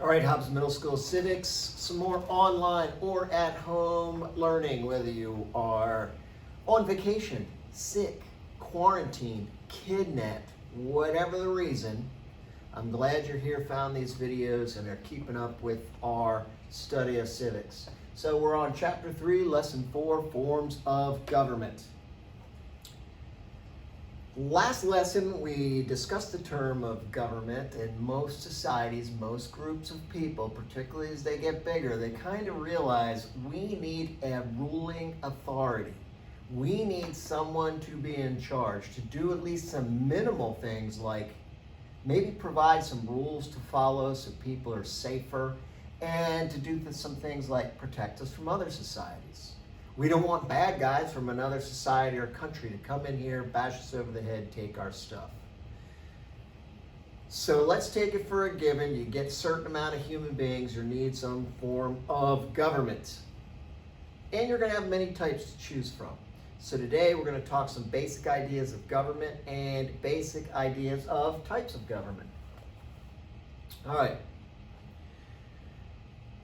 All right, Hobbs Middle School Civics, some more online or at home learning, whether you are on vacation, sick, quarantined, kidnapped, whatever the reason. I'm glad you're here, found these videos, and are keeping up with our study of civics. So we're on Chapter 3, Lesson 4, Forms of Government. Last lesson, we discussed the term of government. In most societies, most groups of people, particularly as they get bigger, they kind of realize we need a ruling authority. We need someone to be in charge, to do at least some minimal things like maybe provide some rules to follow so people are safer, and to do some things like protect us from other societies. We don't want bad guys from another society or country to come in here, bash us over the head, take our stuff. So let's take it for a given. You get a certain amount of human beings, you need some form of government. And you're going to have many types to choose from. So today we're going to talk some basic ideas of government and basic ideas of types of government. All right.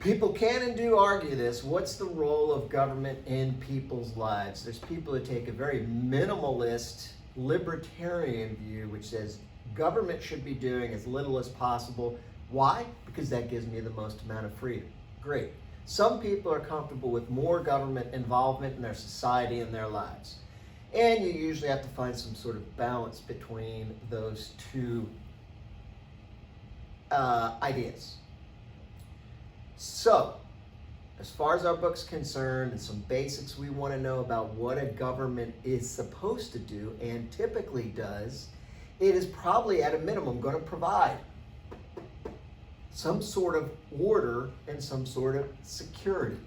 People can and do argue this. What's the role of government in people's lives? There's people that take a very minimalist, libertarian view, which says government should be doing as little as possible. Why? Because that gives me the most amount of freedom. Great. Some people are comfortable with more government involvement in their society and their lives. And you usually have to find some sort of balance between those two ideas. So, as far as our book's concerned, and some basics we want to know about what a government is supposed to do and typically does, it is probably at a minimum going to provide some sort of order and some sort of security.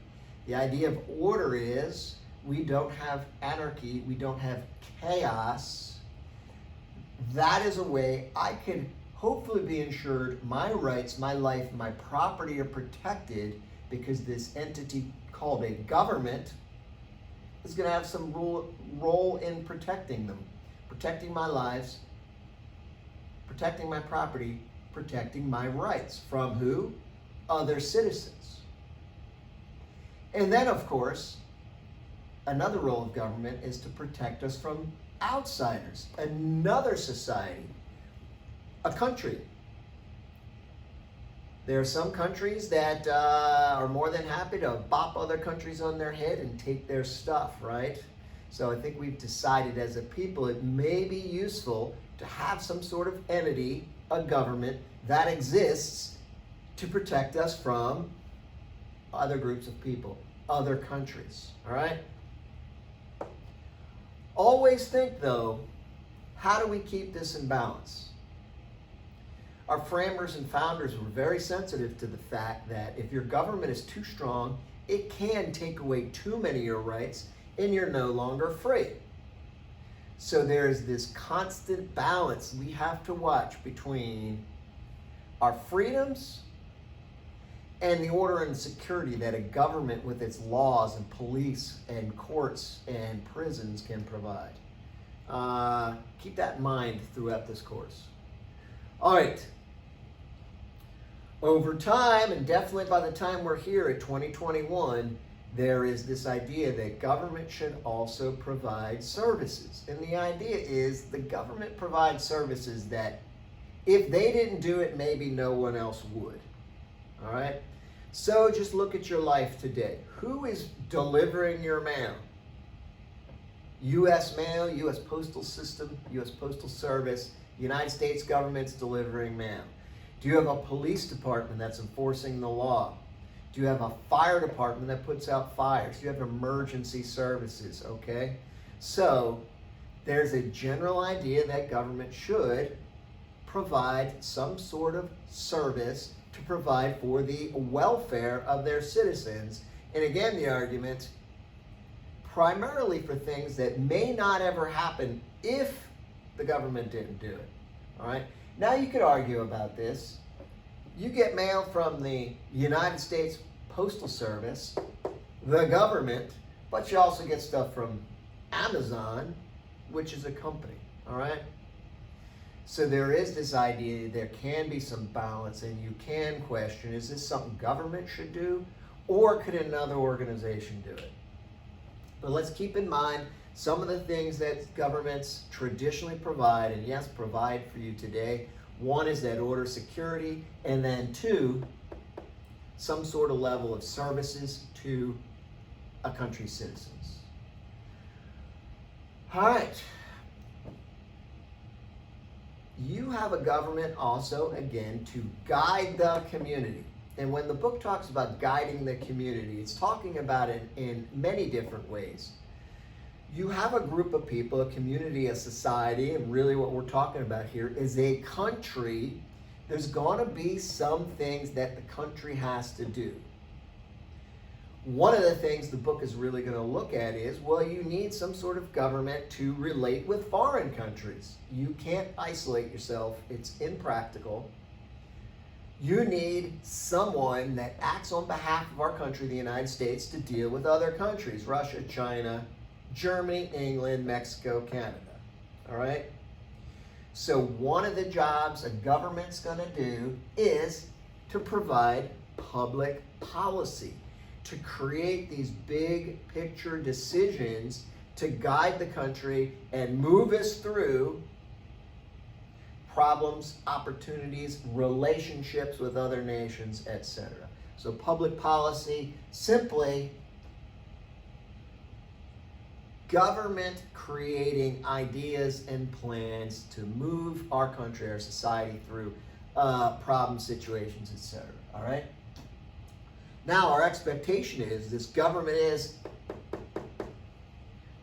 The idea of order is we don't have anarchy, we don't have chaos. That is a way I can hopefully be ensured my rights, my life, my property are protected because this entity called a government is going to have some role in protecting them, protecting my lives, protecting my property, protecting my rights. From who? Other citizens. And then, of course, another role of government is to protect us from outsiders, another society, a country. There are some countries that are more than happy to bop other countries on their head and take their stuff, right? So I think we've decided as a people it may be useful to have some sort of entity, a government, that exists to protect us from other groups of people, other countries, all right? Always think, though, how do we keep this in balance? Our framers and founders were very sensitive to the fact that if your government is too strong, it can take away too many of your rights and you're no longer free. So there's this constant balance we have to watch between our freedoms and the order and security that a government with its laws and police and courts and prisons can provide. Keep that in mind throughout this course. All right. Over time, and definitely by the time we're here at 2021, there is this idea that government should also provide services. And the idea is the government provides services that if they didn't do it, maybe no one else would. All right? So just look at your life today. Who is delivering your mail? U.S. Mail, U.S. Postal System, U.S. Postal Service, United States government's delivering mail. Do you have a police department that's enforcing the law? Do you have a fire department that puts out fires? Do you have emergency services, okay? So there's a general idea that government should provide some sort of service to provide for the welfare of their citizens. And again, the argument, primarily for things that may not ever happen if the government didn't do it, all right? Now you could argue about this. You get mail from the United States Postal Service, the government, but you also get stuff from Amazon, which is a company, all right? So there is this idea there can be some balance, and you can question, is this something government should do, or could another organization do it? But let's keep in mind some of the things that governments traditionally provide, and yes, provide for you today. One is that order security, and then two, some sort of level of services to a country's citizens. All right. You have a government also, again, to guide the community. And when the book talks about guiding the community, it's talking about it in many different ways. You have a group of people, a community, a society, and really what we're talking about here is a country. There's going to be some things that the country has to do. One of the things the book is really going to look at is, well, you need some sort of government to relate with foreign countries. You can't isolate yourself. It's impractical. You need someone that acts on behalf of our country, the United States, to deal with other countries, Russia, China, Germany, England, Mexico, Canada. All right? So one of the jobs a government's going to do is to provide public policy, to create these big picture decisions to guide the country and move us through problems, opportunities, relationships with other nations, etc. So public policy, simply government creating ideas and plans to move our country, our society through problem situations, etc. All right? Now our expectation is this government is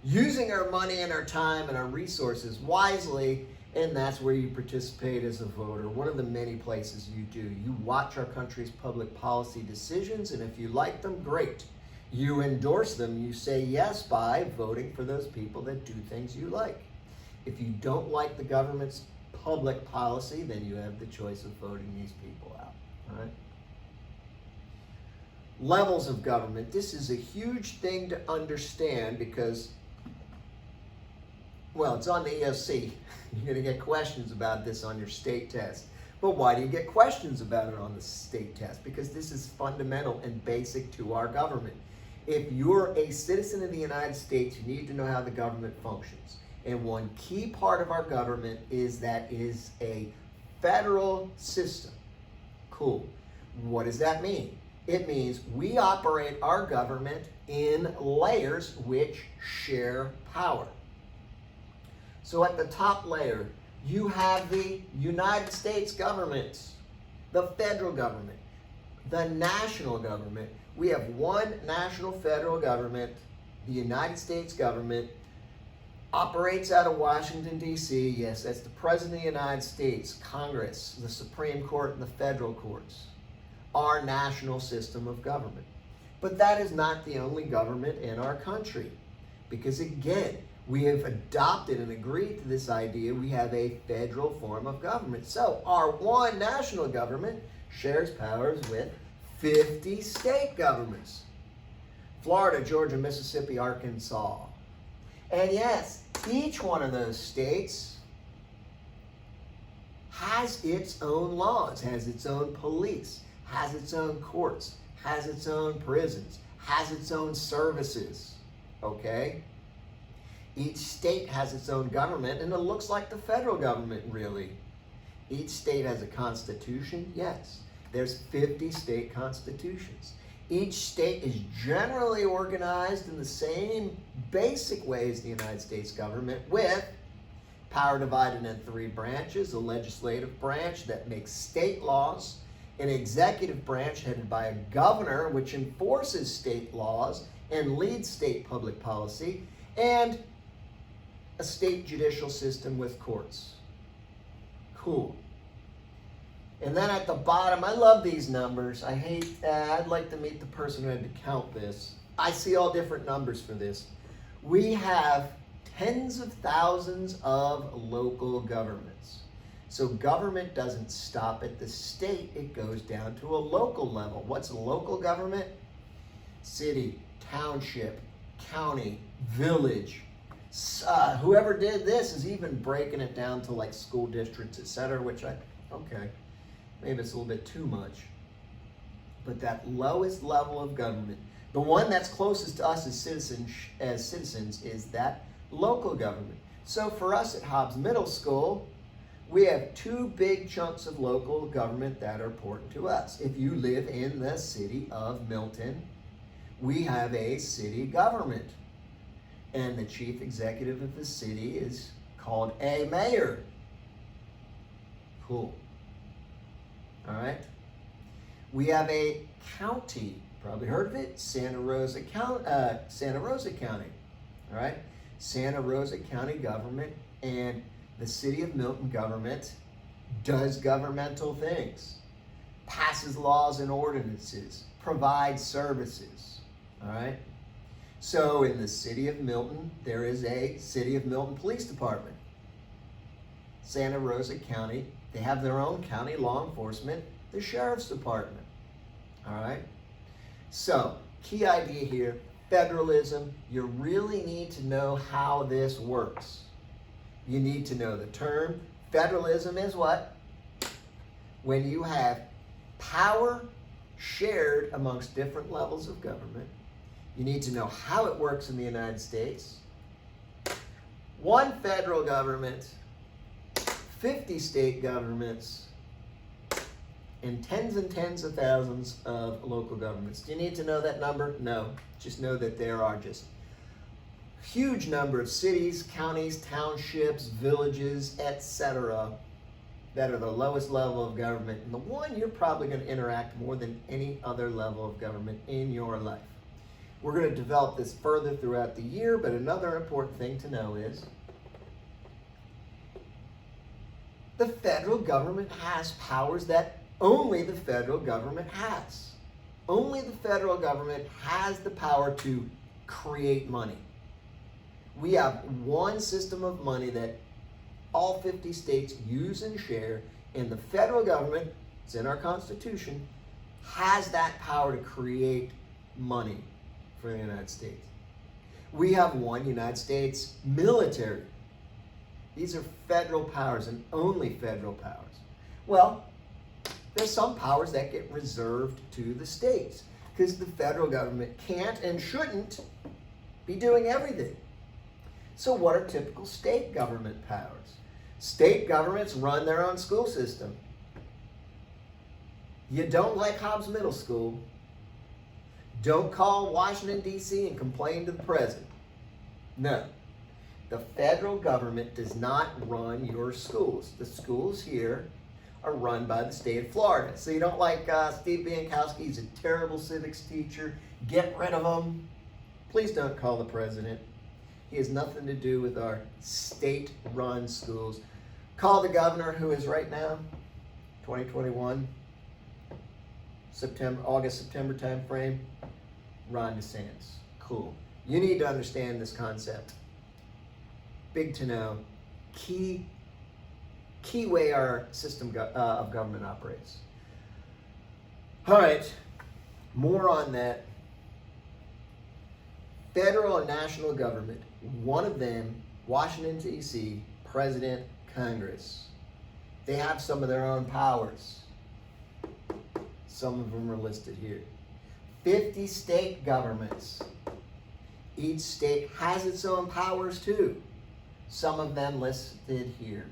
using our money and our time and our resources wisely, and that's where you participate as a voter. One of the many places you do. You watch our country's public policy decisions, and if you like them, great. You endorse them. You say yes by voting for those people that do things you like. If you don't like the government's public policy, then you have the choice of voting these people out. All right? Levels of government. This is a huge thing to understand because, well, it's on the EOC. You're going to get questions about this on your state test. But why do you get questions about it on the state test? Because this is fundamental and basic to our government. If you're a citizen of the United States, you need to know how the government functions. And one key part of our government is that it is a federal system. Cool. What does that mean? It means we operate our government in layers which share power. So at the top layer, you have the United States government, the federal government, the national government. We have one national federal government. The United States government operates out of Washington, D.C. Yes, that's the President of the United States, Congress, the Supreme Court, and the federal courts. Our national system of government. But that is not the only government in our country. Because again, we have adopted and agreed to this idea. We have a federal form of government. So our one national government shares powers with 50 state governments. Florida, Georgia, Mississippi, Arkansas. And yes, each one of those states has its own laws, has its own police, has its own courts, has its own prisons, has its own services, okay? Each state has its own government, and it looks like the federal government, really. Each state has a constitution, yes. There's 50 state constitutions. Each state is generally organized in the same basic way as the United States government, with power divided in 3 branches: a legislative branch that makes state laws, an executive branch headed by a governor which enforces state laws and leads state public policy, and a state judicial system with courts. Cool. And then at the bottom, I love these numbers. I'd like to meet the person who had to count this. I see all different numbers for this. We have tens of thousands of local governments. So government doesn't stop at the state, it goes down to a local level. What's a local government? City, township, county, village, Whoever did this is even breaking it down to like school districts, etc., okay, maybe it's a little bit too much. But that lowest level of government, the one that's closest to us as citizens, is that local government. So for us at Hobbs Middle School, we have two big chunks of local government that are important to us. If you live in the city of Milton, we have a city government. And the chief executive of the city is called a mayor. Cool. All right. We have a county. Probably heard of it. Santa Rosa County. All right. Santa Rosa County government and the city of Milton government does governmental things, passes laws and ordinances, provides services. All right. So in the city of Milton, there is a City of Milton Police Department. Santa Rosa County, they have their own county law enforcement, the Sheriff's Department. All right? So, key idea here, federalism. You really need to know how this works. You need to know the term. Federalism is what? When you have power shared amongst different levels of government. You need to know how it works in the United States. One federal government, 50 state governments, and tens of thousands of local governments. Do you need to know that number? No. Just know that there are just huge number of cities, counties, townships, villages, etc. that are the lowest level of government, and the one you're probably going to interact more than any other level of government in your life. We're going to develop this further throughout the year, but another important thing to know is the federal government has powers that only the federal government has. Only the federal government has the power to create money. We have one system of money that all 50 states use and share, and the federal government, it's in our Constitution, has that power to create money for the United States. We have one United States military. These are federal powers and only federal powers. Well, there's some powers that get reserved to the states because the federal government can't and shouldn't be doing everything. So what are typical state government powers? State governments run their own school system. You don't like Hobbs Middle School, don't call Washington, D.C. and complain to the president. No. The federal government does not run your schools. The schools here are run by the state of Florida. So you don't like Steve Biankowski, he's a terrible civics teacher, get rid of him. Please don't call the president. He has nothing to do with our state-run schools. Call the governor, who is right now, 2021, August, September time frame, Ron DeSantis. Cool. You need to understand this concept. Big to know. Key way our system of government operates. All right, more on that. Federal and national government, one of them, Washington, D.C., President, Congress. They have some of their own powers. Some of them are listed here. 50 state governments. Each state has its own powers too. Some of them listed here.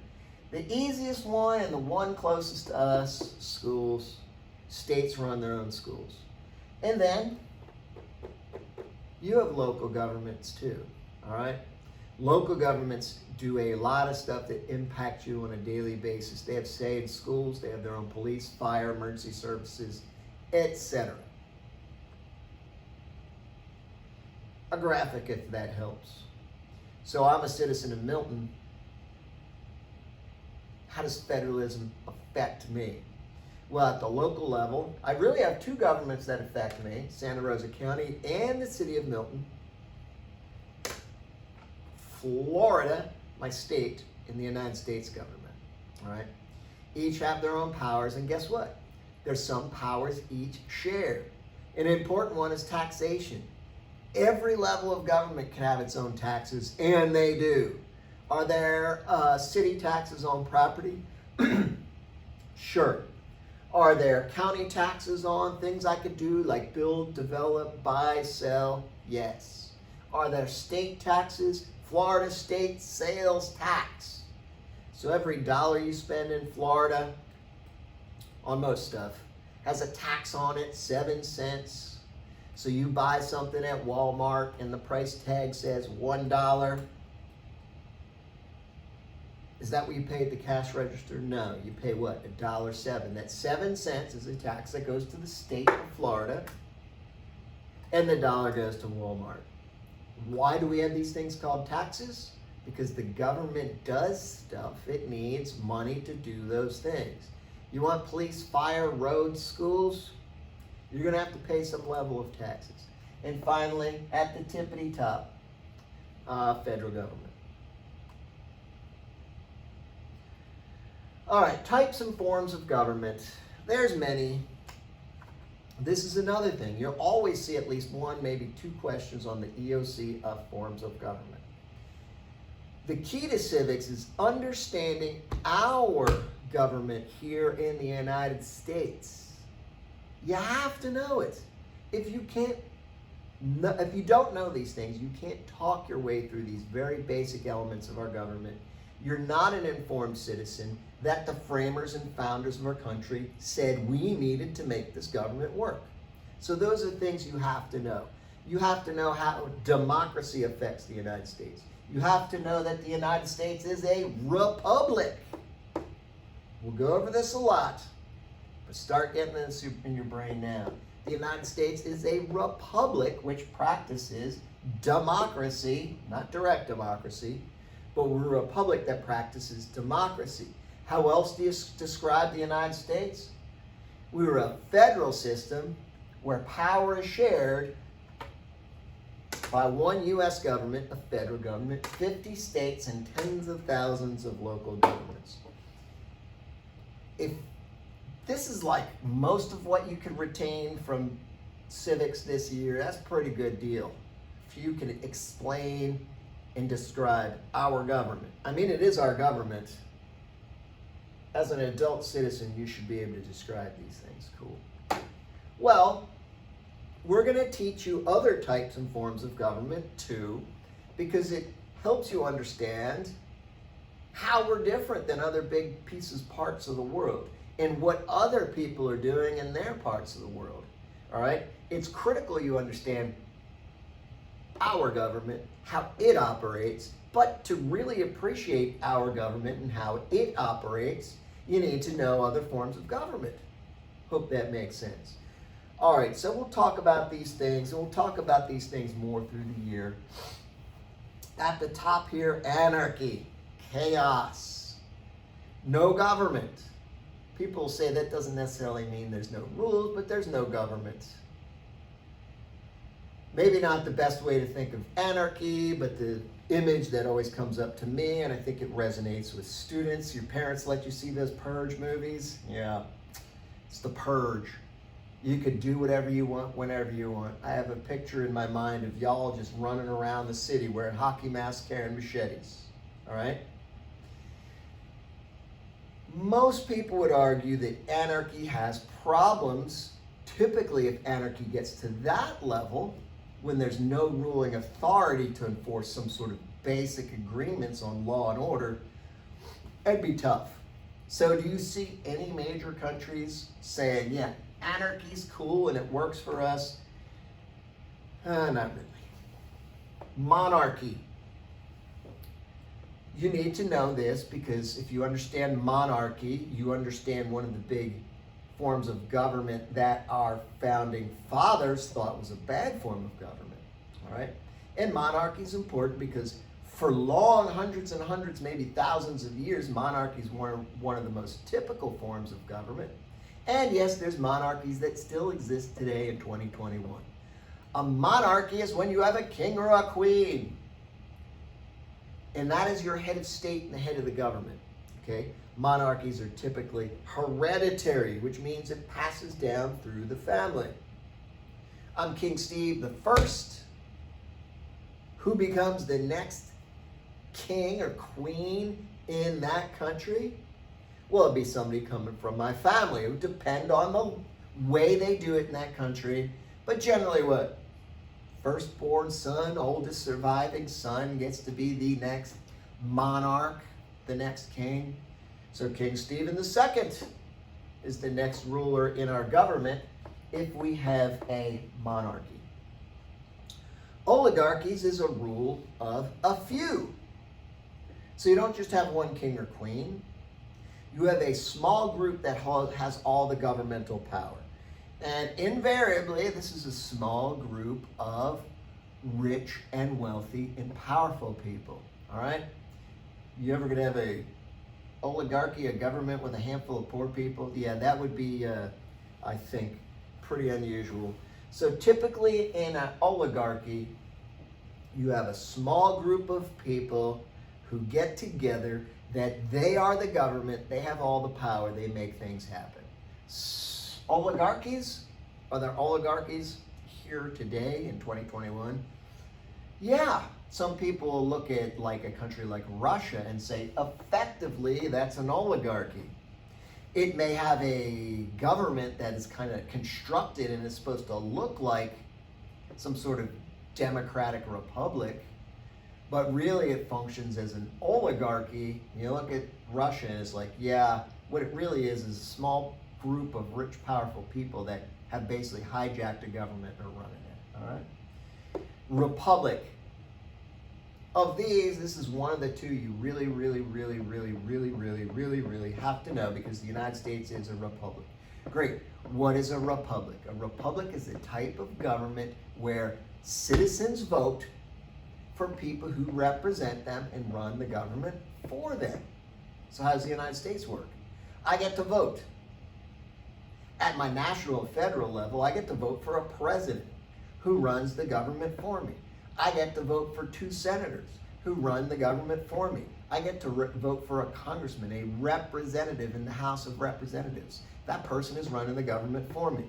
The easiest one and the one closest to us, schools. States run their own schools. And then you have local governments too, all right? Local governments do a lot of stuff that impact you on a daily basis. They have say in schools, they have their own police, fire, emergency services, etc. A graphic if that helps. So I'm a citizen of Milton. How does federalism affect me? Well, at the local level, I really have two governments that affect me, Santa Rosa County and the city of Milton. Florida, my state, in the United States government, all right? Each have their own powers, and guess what? There's some powers each share. An important one is taxation. Every level of government can have its own taxes, and they do. Are there city taxes on property? Sure. Are there county taxes on things I could do like build, develop, buy, sell? Yes. Are there state taxes? Florida state sales tax. So every dollar you spend in Florida on most stuff has a tax on it, 7 cents. So you buy something at Walmart and the price tag says $1. Is that what you pay at the cash register? No, you pay what? $1.07. That 7 cents is a tax that goes to the state of Florida, and the dollar goes to Walmart. Why do we have these things called taxes? Because the government does stuff. It needs money to do those things. You want police, fire, roads, schools? You're going to have to pay some level of taxes. And finally, at the tippity top, federal government. All right, types and forms of government. There's many. This is another thing. You'll always see at least one, maybe two questions on the EOC of forms of government. The key to civics is understanding our government here in the United States. You have to know it. If you don't know these things, you can't talk your way through these very basic elements of our government. You're not an informed citizen that the framers and founders of our country said we needed to make this government work. So those are things you have to know. You have to know how democracy affects the United States. You have to know that the United States is a republic. We'll go over this a lot, but start getting this in your brain now. The United States is a republic which practices democracy, not direct democracy, but we're a republic that practices democracy. How else do you describe the United States? We're a federal system where power is shared by one U.S. government, a federal government, 50 states, and tens of thousands of local governments. If this is like most of what you can retain from civics this year, that's a pretty good deal. If you can explain and describe our government. I mean, it is our government. As an adult citizen, you should be able to describe these things. Cool. Well, we're going to teach you other types and forms of government too, because it helps you understand how we're different than other big parts of the world, and what other people are doing in their parts of the world. All right? It's critical you understand our government, how it operates, but to really appreciate our government and how it operates, you need to know other forms of government. Hope that makes sense. All right, so we'll talk about these things, and we'll talk about these things more through the year. At the top here, anarchy, chaos, no government. People say that doesn't necessarily mean there's no rules, but there's no government. Maybe not the best way to think of anarchy, but the image that always comes up to me, and I think it resonates with students. Your parents let you see those Purge movies? Yeah, it's the Purge. You could do whatever you want, whenever you want. I have a picture in my mind of y'all just running around the city wearing hockey masks, carrying machetes, all right? Most people would argue that anarchy has problems. Typically, if anarchy gets to that level, when there's no ruling authority to enforce some sort of basic agreements on law and order, it'd be tough. So do you see any major countries saying, yeah, anarchy's cool and it works for us? Not really. Monarchy. You need to know this, because if you understand monarchy, you understand one of the big forms of government that our founding fathers thought was a bad form of government, all right? And monarchy is important because for long, hundreds and hundreds, maybe thousands of years, monarchies were one of the most typical forms of government. And yes, there's monarchies that still exist today in 2021. A monarchy is when you have a king or a queen, and that is your head of state and the head of the government, okay? Monarchies are typically hereditary, which means it passes down through the family. I'm King Steve the First, who becomes the next king or queen in that country? Well, it'd be somebody coming from my family. It would depend on the way they do it in that country. But generally what? Firstborn son, oldest surviving son gets to be the next monarch, the next king. So King Stephen II is the next ruler in our government if we have a monarchy. Oligarchies is a rule of a few. So you don't just have one king or queen. You have a small group that has all the governmental power. And invariably, this is a small group of rich and wealthy and powerful people. All right? You ever gonna have a oligarchy, a government with a handful of poor people? Yeah, that would be, I think, pretty unusual. So typically in an oligarchy, you have a small group of people who get together, that they are the government, they have all the power, they make things happen. Oligarchies? Are there oligarchies here today in 2021? Yeah, some people will look at like a country like Russia and say, effectively, that's an oligarchy. It may have a government that is kind of constructed and is supposed to look like some sort of democratic republic, but really it functions as an oligarchy. You look at Russia and it's like, yeah, what it really is a small group of rich, powerful people that have basically hijacked a government and are running it, all right? Republic. Of these, this is one of the two you really have to know, because the United States is a republic. Great. What is a republic? A republic is a type of government where citizens vote for people who represent them and run the government for them. So how does the United States work? I get to vote. At my national federal level, I get to vote for a president who runs the government for me. I get to vote for 2 senators who run the government for me. I get to vote for a congressman, a representative in the House of Representatives. That person is running the government for me.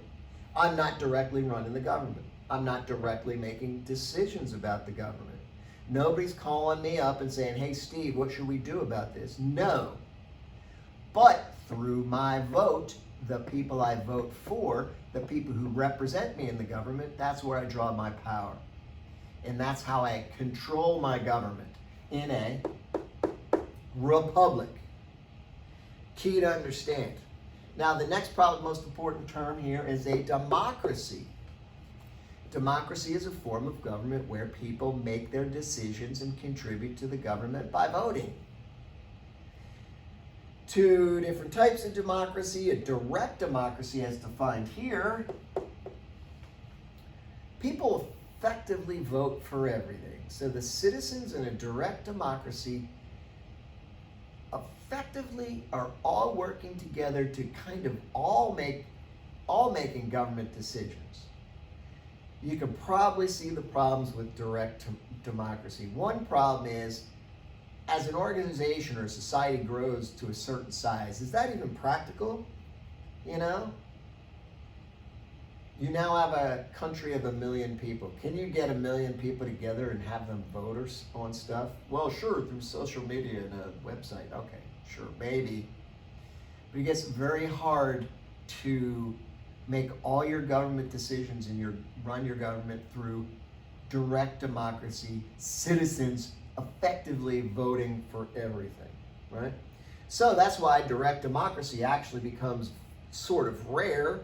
I'm not directly running the government. I'm not directly making decisions about the government. Nobody's calling me up and saying, hey, Steve, what should we do about this? No. But through my vote, the people I vote for, the people who represent me in the government, that's where I draw my power. And that's how I control my government in a republic. Key to understand. Now, the next probably most important term here is a democracy. Democracy is a form of government where people make their decisions and contribute to the government by voting. 2 different types of democracy. A direct democracy, as defined here. People effectively vote for everything. So the citizens in a direct democracy effectively are all working together to kind of all making government decisions. You can probably see the problems with direct democracy. One problem is, as an organization or a society grows to a certain size, is that even practical? You know? You now have a country of 1 million people. Can you get 1 million people together and have them vote on stuff? Well, sure, through social media and a website. Okay, sure, maybe. But it gets very hard to make all your government decisions and run your government through direct democracy, citizens effectively voting for everything, right? So that's why direct democracy actually becomes sort of rare.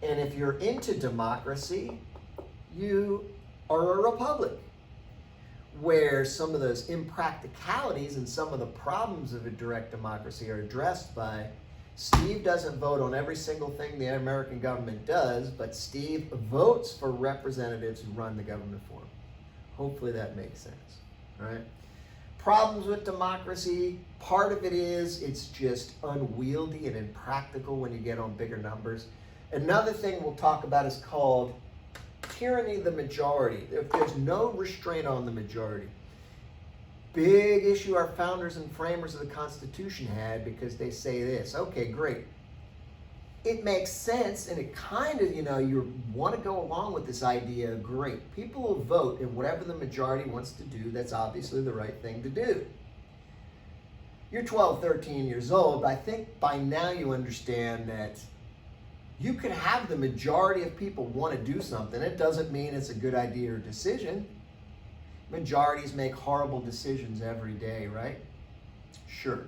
And if you're into democracy, you are a republic, where some of those impracticalities and some of the problems of a direct democracy are addressed by Steve doesn't vote on every single thing the American government does, but Steve votes for representatives who run the government for him. Hopefully that makes sense, right? Problems with democracy, part of it is it's just unwieldy and impractical when you get on bigger numbers. Another thing we'll talk about is called tyranny of the majority. If there's no restraint on the majority. Big issue our founders and framers of the Constitution had, because they say this, okay, great. it makes sense, and it kind of, you want to go along with this idea. Great. People will vote, and whatever the majority wants to do, that's obviously the right thing to do. You're 12, 13 years old, but I think by now you understand that you can have the majority of people want to do something. It doesn't mean it's a good idea or decision. Majorities make horrible decisions every day, right? Sure.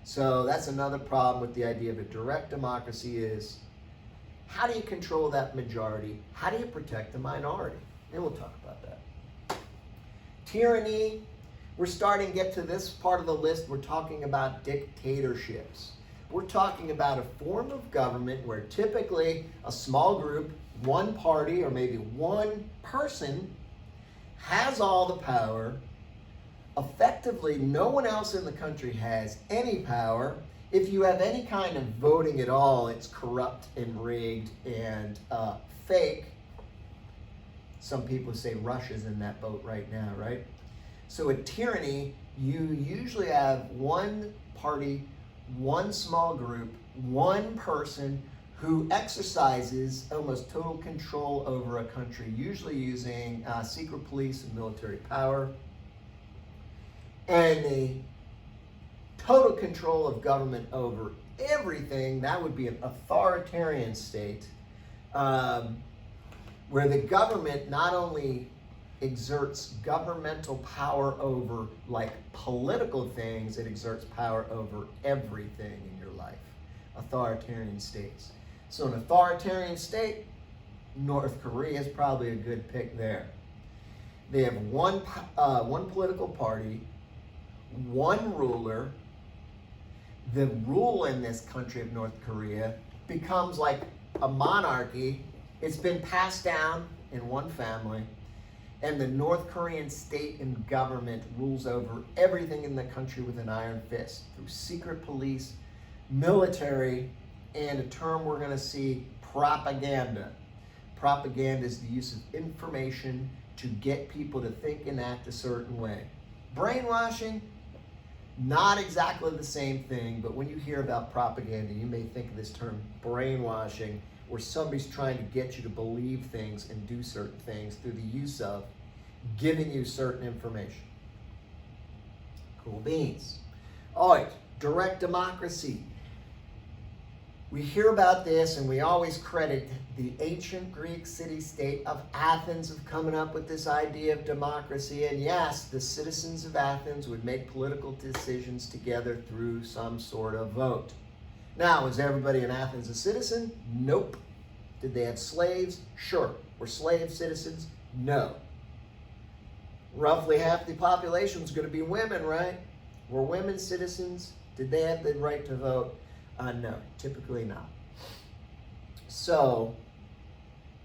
So that's another problem with the idea of a direct democracy is, how do you control that majority? How do you protect the minority? And we'll talk about that. Tyranny. We're starting to get to this part of the list. We're talking about dictatorships. We're talking about a form of government where typically a small group, one party, or maybe one person has all the power. Effectively, no one else in the country has any power. If you have any kind of voting at all, it's corrupt and rigged and fake. Some people say Russia's in that boat right now, right? So a tyranny, you usually have one party, one small group, one person who exercises almost total control over a country, usually using secret police and military power. And the total control of government over everything, that would be an authoritarian state, where the government not only exerts governmental power over like political things, it exerts power over everything in your life. Authoritarian states. So an authoritarian state, North Korea is probably a good pick there. They have one political party, one ruler. The rule in this country of North Korea becomes like a monarchy. It's been passed down in one family. And the North Korean state and government rules over everything in the country with an iron fist through secret police, military, and a term we're going to see, propaganda. Propaganda is the use of information to get people to think and act a certain way. Brainwashing, not exactly the same thing, but when you hear about propaganda, you may think of this term brainwashing, where somebody's trying to get you to believe things and do certain things through the use of giving you certain information. Cool beans. All right, direct democracy. We hear about this and we always credit the ancient Greek city-state of Athens of coming up with this idea of democracy. And yes, the citizens of Athens would make political decisions together through some sort of vote. Now, was everybody in Athens a citizen? Nope. Did they have slaves? Sure. Were slave citizens? No. Roughly half the population was going to be women, right? Were women citizens? Did they have the right to vote? No, typically not. So,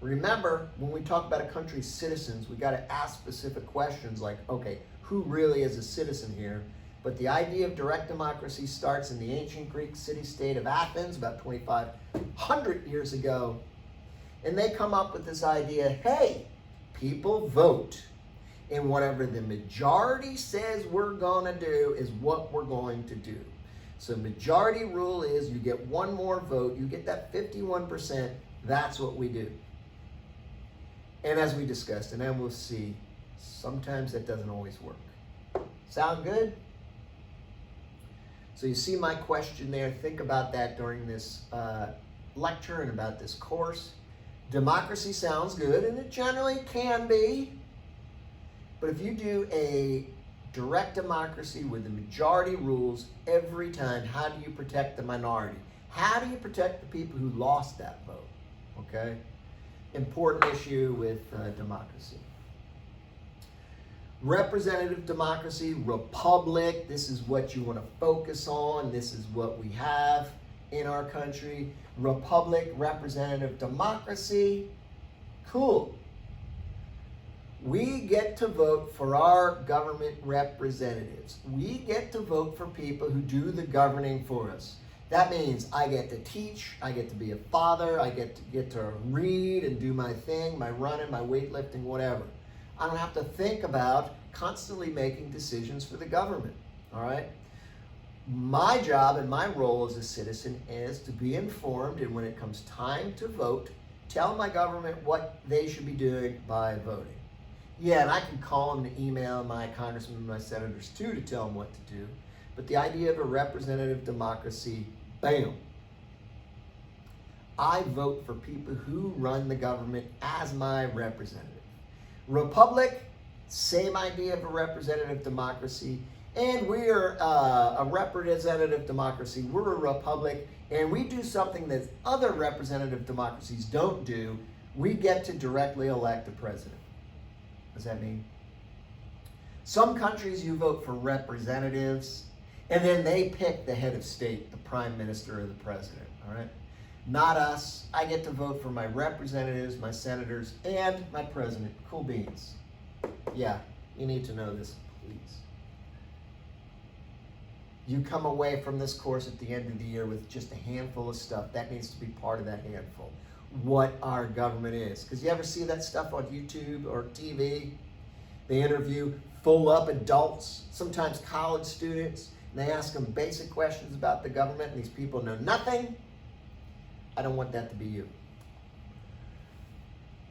remember, when we talk about a country's citizens, we got to ask specific questions like, okay, who really is a citizen here? But the idea of direct democracy starts in the ancient Greek city-state of Athens about 2,500 years ago. And they come up with this idea, hey, people vote. And whatever the majority says we're going to do is what we're going to do. So majority rule is you get one more vote, you get that 51%, that's what we do. And as we discussed, and then we'll see, sometimes that doesn't always work. Sound good? So you see my question there. Think about that during this lecture and about this course. Democracy sounds good, and it generally can be. But if you do a direct democracy with the majority rules every time, how do you protect the minority? How do you protect the people who lost that vote? Okay? Important issue with democracy. Representative democracy, republic, this is what you want to focus on. This is what we have in our country. Republic, representative democracy, cool. We get to vote for our government representatives. We get to vote for people who do the governing for us. That means I get to teach, I get to be a father, I get to read and do my thing, my running, my weightlifting, whatever. I don't have to think about constantly making decisions for the government, all right? My job and my role as a citizen is to be informed, and when it comes time to vote, tell my government what they should be doing by voting. Yeah, and I can call them and email my congressmen and my senators too to tell them what to do. But the idea of a representative democracy, bam. I vote for people who run the government as my representative. Republic, same idea of a representative democracy. And we are a representative democracy. We're a republic, and we do something that other representative democracies don't do. We get to directly elect a president. What does that mean? Some countries you vote for representatives, and then they pick the head of state, the prime minister or the president, all right? Not us. I get to vote for my representatives, my senators, and my president. Cool beans. Yeah, you need to know this, please. You come away from this course at the end of the year with just a handful of stuff. That needs to be part of that handful. What our government is. Because you ever see that stuff on YouTube or TV? They interview full-up adults, sometimes college students, and they ask them basic questions about the government, and these people know nothing. I don't want that to be you.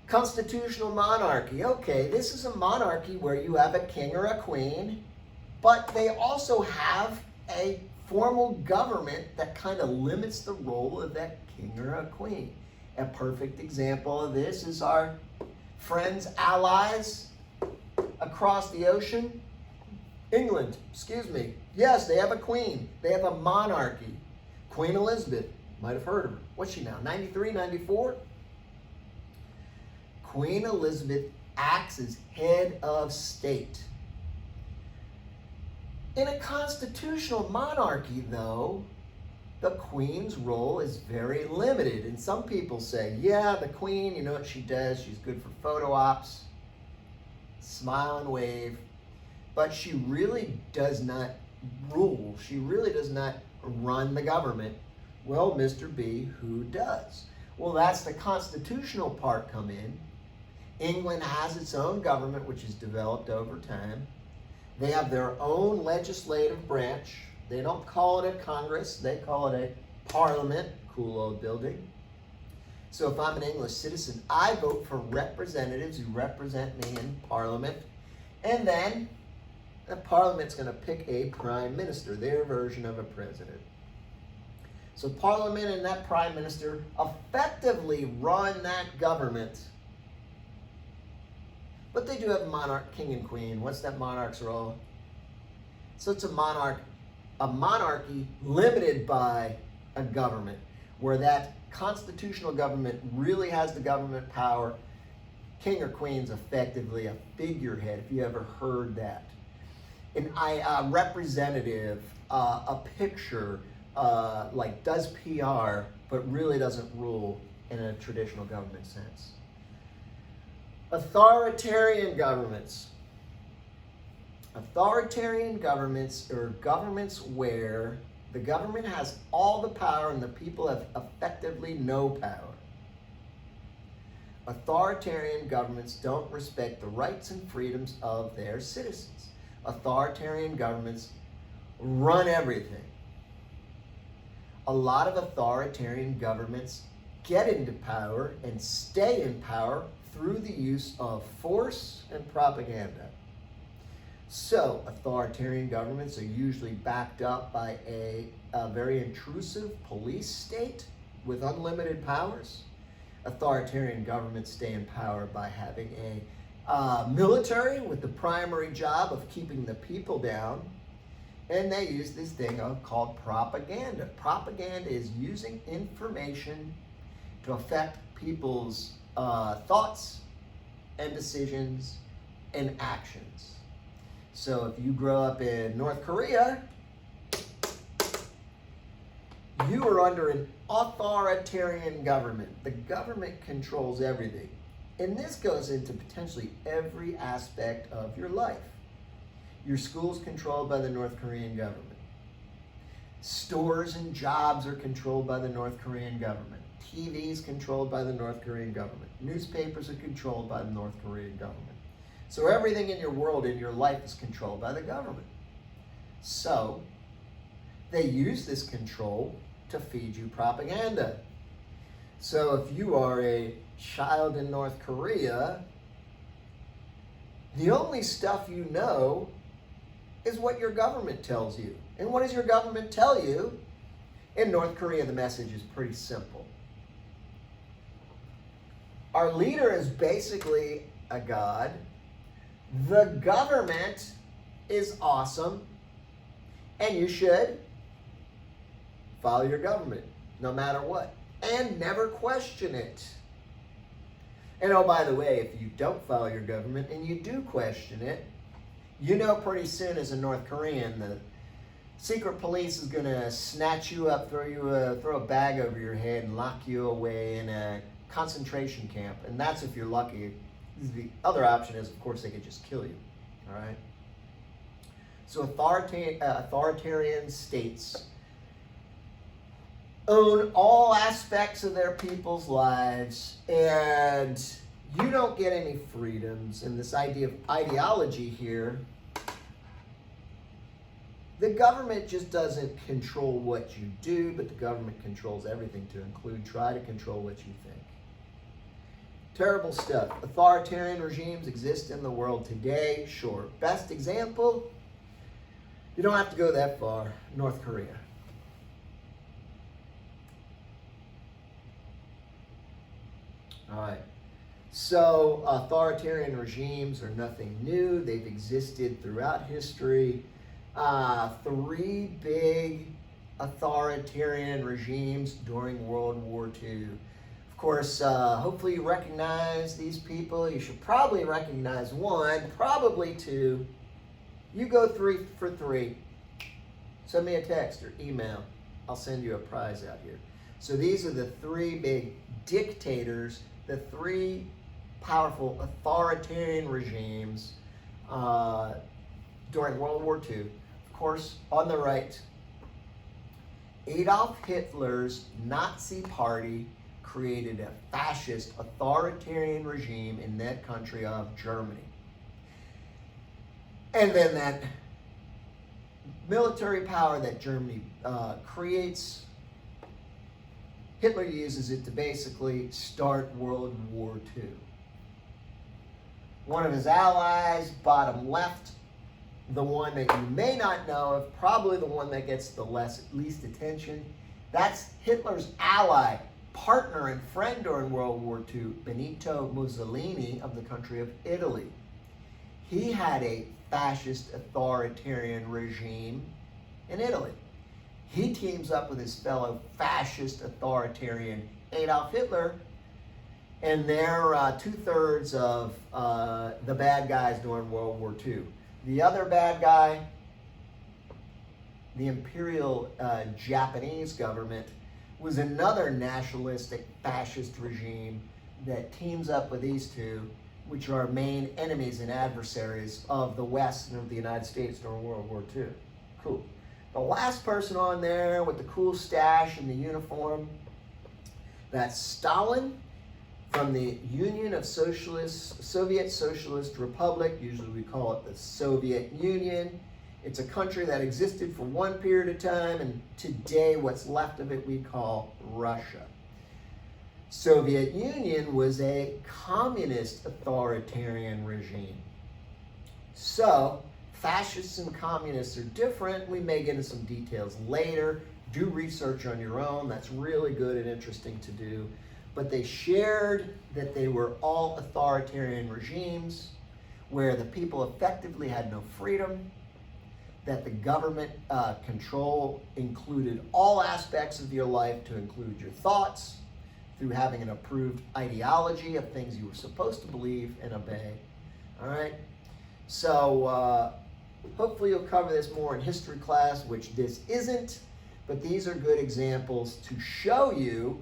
Constitutional monarchy. Okay, this is a monarchy where you have a king or a queen, but they also have a formal government that kind of limits the role of that king or a queen. A perfect example of this is our friends, allies across the ocean. England, excuse me. Yes, they have a queen. They have a monarchy. Queen Elizabeth, might have heard of her. What's she now, 93, 94? Queen Elizabeth acts as head of state. In a constitutional monarchy, though, the queen's role is very limited. And some people say, yeah, the queen, you know what she does? She's good for photo ops, smile and wave. But she really does not rule. She really does not run the government. Well, Mr. B, who does? Well, that's the constitutional part come in. England has its own government, which is developed over time. They have their own legislative branch. They don't call it a Congress. They call it a parliament. Cool old building. So if I'm an English citizen, I vote for representatives who represent me in parliament. And then the parliament's going to pick a prime minister, their version of a president. So parliament and that prime minister effectively run that government. But they do have a monarch, king and queen. What's that monarch's role? So it's a monarchy limited by a government, where that constitutional government really has the government power. King or queen's effectively a figurehead, if you ever heard that. A representative, a picture, like does PR, but really doesn't rule in a traditional government sense. Authoritarian governments. Authoritarian governments are governments where the government has all the power and the people have effectively no power. Authoritarian governments don't respect the rights and freedoms of their citizens. Authoritarian governments run everything. A lot of authoritarian governments get into power and stay in power through the use of force and propaganda. So, authoritarian governments are usually backed up by a very intrusive police state with unlimited powers. Authoritarian governments stay in power by having a military with the primary job of keeping the people down. And they use this thing called propaganda. Propaganda is using information to affect people's thoughts and decisions and actions. So if you grow up in North Korea, you are under an authoritarian government. The government controls everything. And this goes into potentially every aspect of your life. Your school's controlled by the North Korean government. Stores and jobs are controlled by the North Korean government. TV is controlled by the North Korean government. Newspapers are controlled by the North Korean government. So everything in your world, in your life, is controlled by the government. So They use this control to feed you propaganda. So if you are a child in North Korea, the only stuff you know is what your government tells you. And what does your government tell you? In North Korea, the message is pretty simple. Our leader is basically a god. The government is awesome. And you should follow your government, no matter what. And never question it. And oh, by the way, if you don't follow your government and you do question it, you know pretty soon as a North Korean, the secret police is going to snatch you up, throw a bag over your head and lock you away in a concentration camp. And that's if you're lucky. The other option is, of course, they could just kill you. All right? So authoritarian states own all aspects of their people's lives, and you don't get any freedoms. And this idea of ideology here, the government just doesn't control what you do, but the government controls everything, to include try to control what you think. Terrible stuff. Authoritarian regimes exist in the world today, sure. Best example, you don't have to go that far, North Korea. All right. So authoritarian regimes are nothing new. They've existed throughout history. Three big authoritarian regimes during World War II. Of course, hopefully you recognize these people. You should probably recognize one, probably two. You go 3 for 3. Send me a text or email. I'll send you a prize out here. So these are the three big dictators, the three powerful authoritarian regimes during World War II. Of course, on the right, Adolf Hitler's Nazi Party created a fascist authoritarian regime in that country of Germany. And then that military power that Germany creates, Hitler uses it to basically start World War II. One of his allies, bottom left, the one that you may not know of, probably the one that gets the least attention, that's Hitler's ally, partner and friend during World War II, Benito Mussolini of the country of Italy. He had a fascist authoritarian regime in Italy. He teams up with his fellow fascist authoritarian Adolf Hitler, and they're 2/3 of the bad guys during World War II. The other bad guy, the Imperial Japanese government, was another nationalistic fascist regime that teams up with these two, which are main enemies and adversaries of the West and of the United States during World War II. Cool. The last person on there with the cool stash and the uniform, that's Stalin from the Union of Soviet Socialist Republic. Usually we call it the Soviet Union. It's a country that existed for one period of time, and today what's left of it we call Russia. Soviet Union was a communist authoritarian regime. So, fascists and communists are different. We may get into some details later. Do research on your own. That's really good and interesting to do. But they shared that they were all authoritarian regimes where the people effectively had no freedom, that the government control included all aspects of your life, to include your thoughts, through having an approved ideology of things you were supposed to believe and obey. All right? So hopefully you'll cover this more in history class, which this isn't, but these are good examples to show you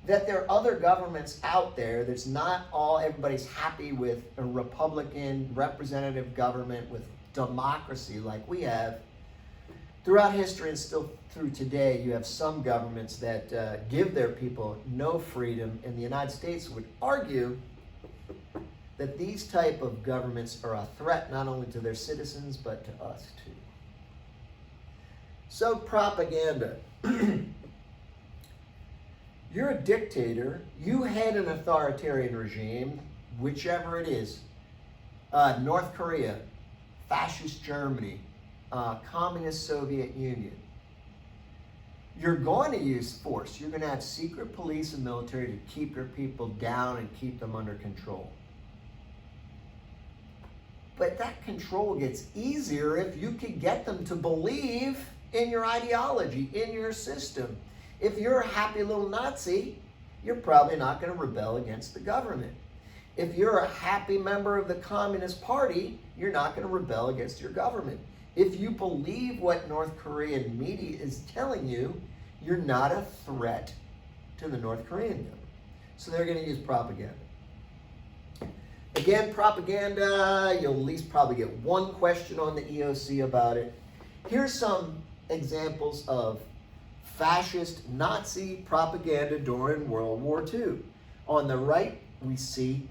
that there are other governments out there. That's not all, everybody's happy with a Republican representative government with democracy like we have. Throughout history and still through today, you have some governments that give their people no freedom, and the United States would argue that these type of governments are a threat not only to their citizens, but to us too. So propaganda. You're a dictator. You head an authoritarian regime, whichever it is. North Korea, fascist Germany, communist Soviet Union. You're going to use force. You're going to have secret police and military to keep your people down and keep them under control. But that control gets easier if you can get them to believe in your ideology, in your system. If you're a happy little Nazi, you're probably not going to rebel against the government. If you're a happy member of the Communist Party, you're not going to rebel against your government. If you believe what North Korean media is telling you, you're not a threat to the North Korean government. So they're going to use propaganda. Again, propaganda, you'll at least probably get one question on the EOC about it. Here's some examples of fascist Nazi propaganda during World War II. On the right, we see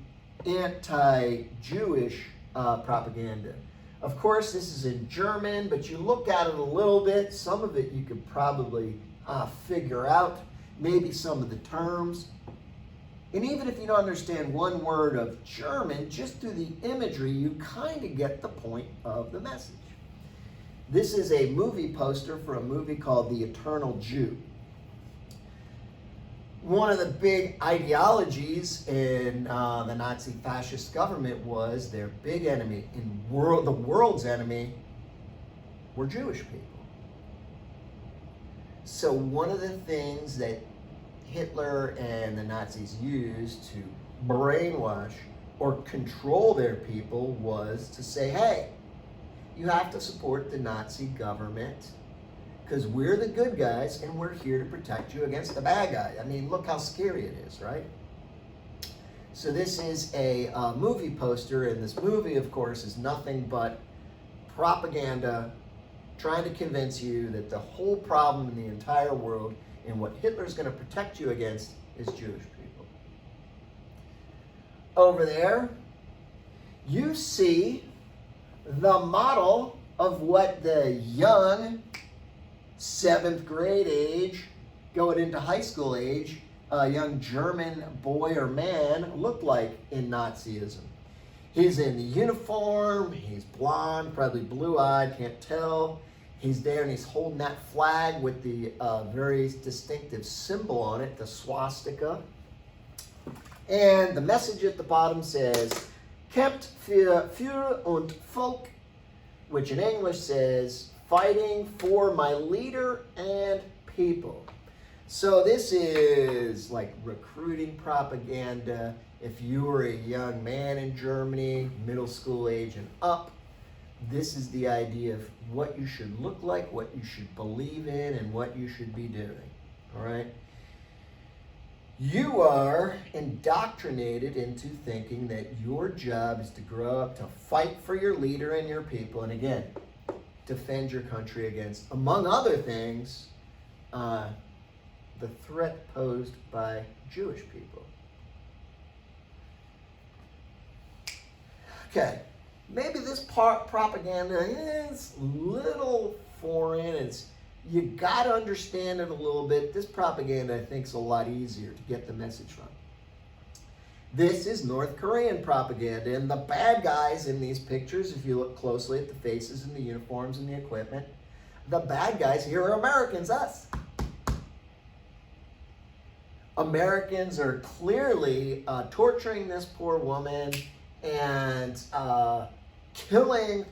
anti-Jewish propaganda. Of course, this is in German, but you look at it a little bit. Some of it you could probably figure out, maybe some of the terms. And even if you don't understand one word of German, just through the imagery, you kind of get the point of the message. This is a movie poster for a movie called The Eternal Jew. One of the big ideologies in the Nazi fascist government was their big enemy, the world's enemy, were Jewish people. So one of the things that Hitler and the Nazis used to brainwash or control their people was to say, hey, you have to support the Nazi government because we're the good guys and we're here to protect you against the bad guy. I mean, look how scary it is, right? So this is a movie poster, and this movie, of course, is nothing but propaganda trying to convince you that the whole problem in the entire world and what Hitler's going to protect you against is Jewish people. Over there, you see the model of what the young 7th grade age, going into high school age, a young German boy or man looked like in Nazism. He's in the uniform, he's blonde, probably blue-eyed, can't tell. He's there and he's holding that flag with the very distinctive symbol on it, the swastika. And the message at the bottom says, Kämpft für Führer und Volk, which in English says, fighting for my leader and people. So this is like recruiting propaganda. If you were a young man in Germany, middle school age and up, this is the idea of what you should look like, what you should believe in, and what you should be doing. All right? You are indoctrinated into thinking that your job is to grow up to fight for your leader and your people, and again, defend your country against, among other things, the threat posed by Jewish people. Okay. Maybe this propaganda is a little foreign. You got to understand it a little bit. This propaganda, I think, is a lot easier to get the message from. This is North Korean propaganda, and the bad guys in these pictures, if you look closely at the faces and the uniforms and the equipment, the bad guys here are Americans, us. Americans are clearly torturing this poor woman and killing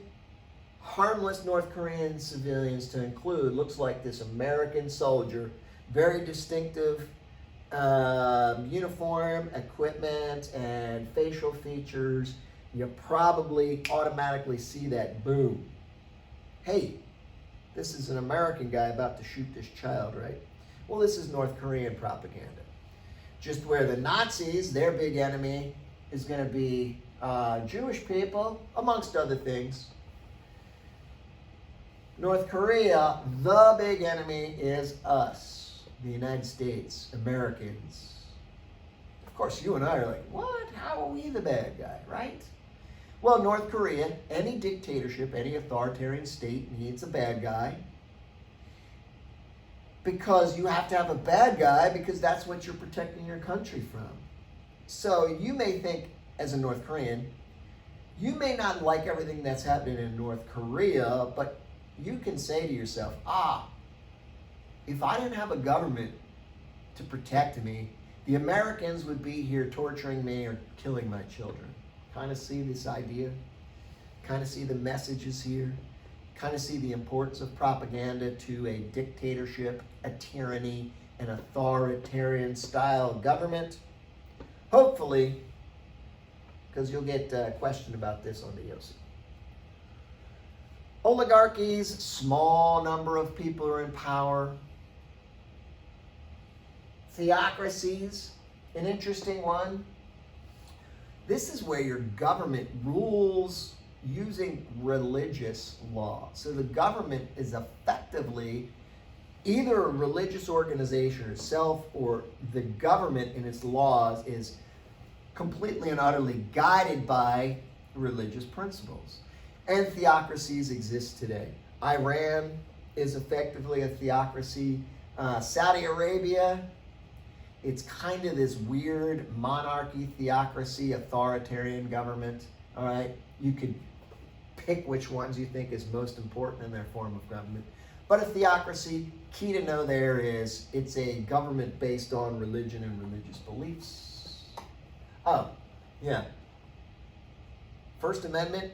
harmless North Korean civilians, to include, looks like this American soldier, very distinctive uniform, equipment, and facial features. You probably automatically see that boom. Hey, this is an American guy about to shoot this child, right? Well, this is North Korean propaganda. Just where the Nazis, their big enemy, is going to be Jewish people, amongst other things. North Korea, the big enemy is us, the United States, Americans. Of course, you and I are like, what? How are we the bad guy, right? Well, North Korea, any dictatorship, any authoritarian state needs a bad guy. because you have to have a bad guy because that's what you're protecting your country from. So you may think, as a North Korean, you may not like everything that's happening in North Korea, but you can say to yourself, if I didn't have a government to protect me, the Americans would be here torturing me or killing my children. Kind of see this idea? Kind of see the messages here? Kind of see the importance of propaganda to a dictatorship, a tyranny, an authoritarian style government? Hopefully, because you'll get a question about this on the OC. Oligarchies, small number of people are in power. Theocracies, an interesting one. This is where your government rules using religious law. So the government is effectively either a religious organization itself, or the government in its laws is completely and utterly guided by religious principles. And theocracies exist today. Iran is effectively a theocracy. Saudi Arabia, it's kind of this weird monarchy, theocracy, authoritarian government. All right, you could pick which ones you think is most important in their form of government. But a theocracy, key to know there is it's a government based on religion and religious beliefs. Oh, yeah. First Amendment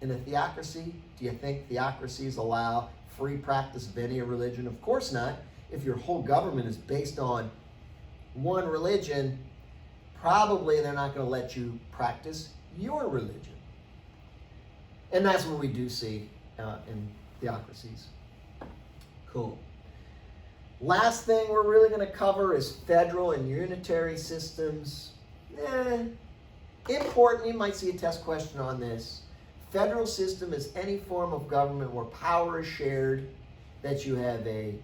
in a theocracy, do you think theocracies allow free practice of any religion? Of course not. If your whole government is based on one religion, probably they're not going to let you practice your religion. And that's what we do see in theocracies. Cool. Last thing we're really going to cover is federal and unitary systems. Important, you might see a test question on this. Federal system is any form of government where power is shared, that you have a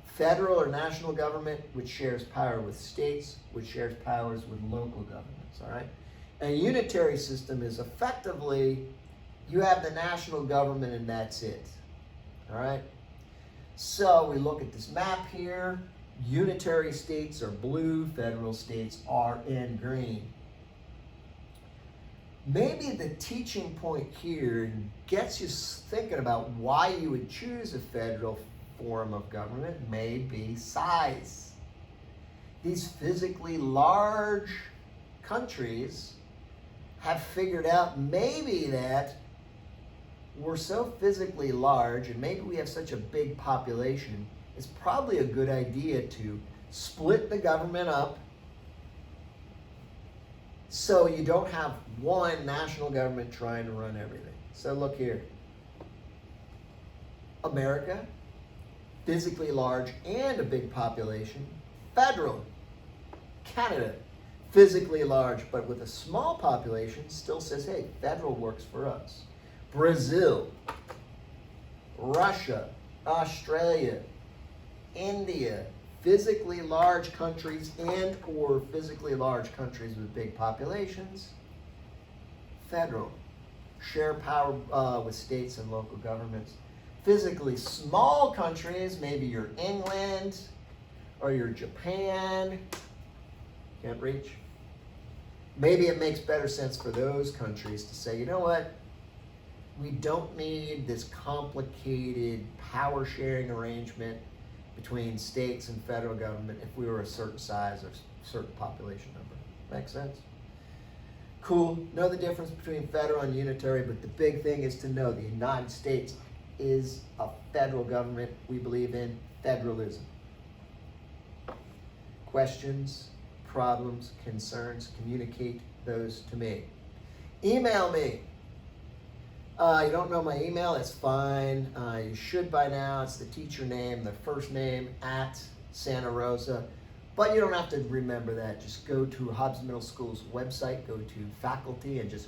federal or national government which shares power with states, which shares powers with local governments, all right? A unitary system is effectively, you have the national government and that's it, all right? So we look at this map here. Unitary states are blue, federal states are in green. Maybe the teaching point here gets you thinking about why you would choose a federal form of government may be size. These physically large countries have figured out maybe that we're so physically large and maybe we have such a big population, it's probably a good idea to split the government up so you don't have one national government trying to run everything. So look here. America, physically large and a big population. Federal. Canada, physically large but with a small population, still says, hey, federal works for us. Brazil, Russia, Australia, India, physically large countries and or physically large countries with big populations. Federal, share power with states and local governments. Physically small countries, maybe you're England or you're Japan, can't reach. Maybe it makes better sense for those countries to say, you know what? We don't need this complicated power sharing arrangement between states and federal government if we were a certain size or certain population number. Make sense? Cool. Know the difference between federal and unitary, but the big thing is to know the United States is a federal government. We believe in federalism. Questions, problems, concerns, communicate those to me. Email me. You don't know my email, it's fine. You should by now. It's the teacher name, the first name at Santa Rosa. But you don't have to remember that. Just go to Hobbs Middle School's website, go to faculty, and just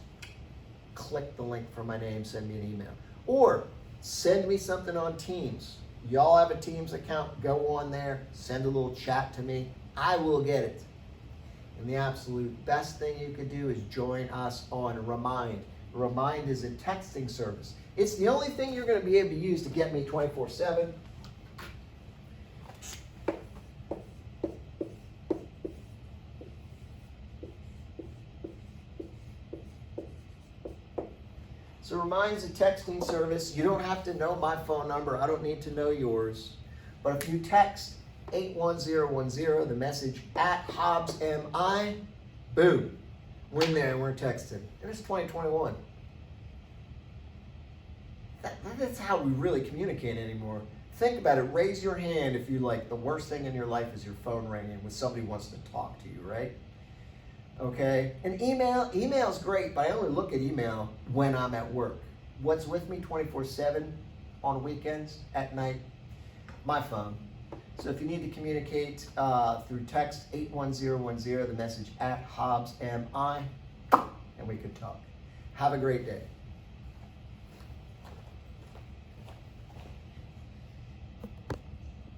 click the link for my name, send me an email. Or send me something on Teams. Y'all have a Teams account, go on there, send a little chat to me. I will get it. And the absolute best thing you could do is join us on Remind. Remind is a texting service. It's the only thing you're going to be able to use to get me 24/7. mine's a texting service. You don't have to know my phone number. I don't need to know yours. But if you text 81010, the message at Hobbs MI, boom, we're in there and we're texting. And it's 2021. That's how we really communicate anymore. Think about it. Raise your hand if you like the worst thing in your life is your phone ringing when somebody wants to talk to you, right? Okay? And email's great, but I only look at email when I'm at work. What's with me 24/7 on weekends, at night? My phone. So if you need to communicate through text 81010, the message at Hobbs MI, and we can talk. Have a great day.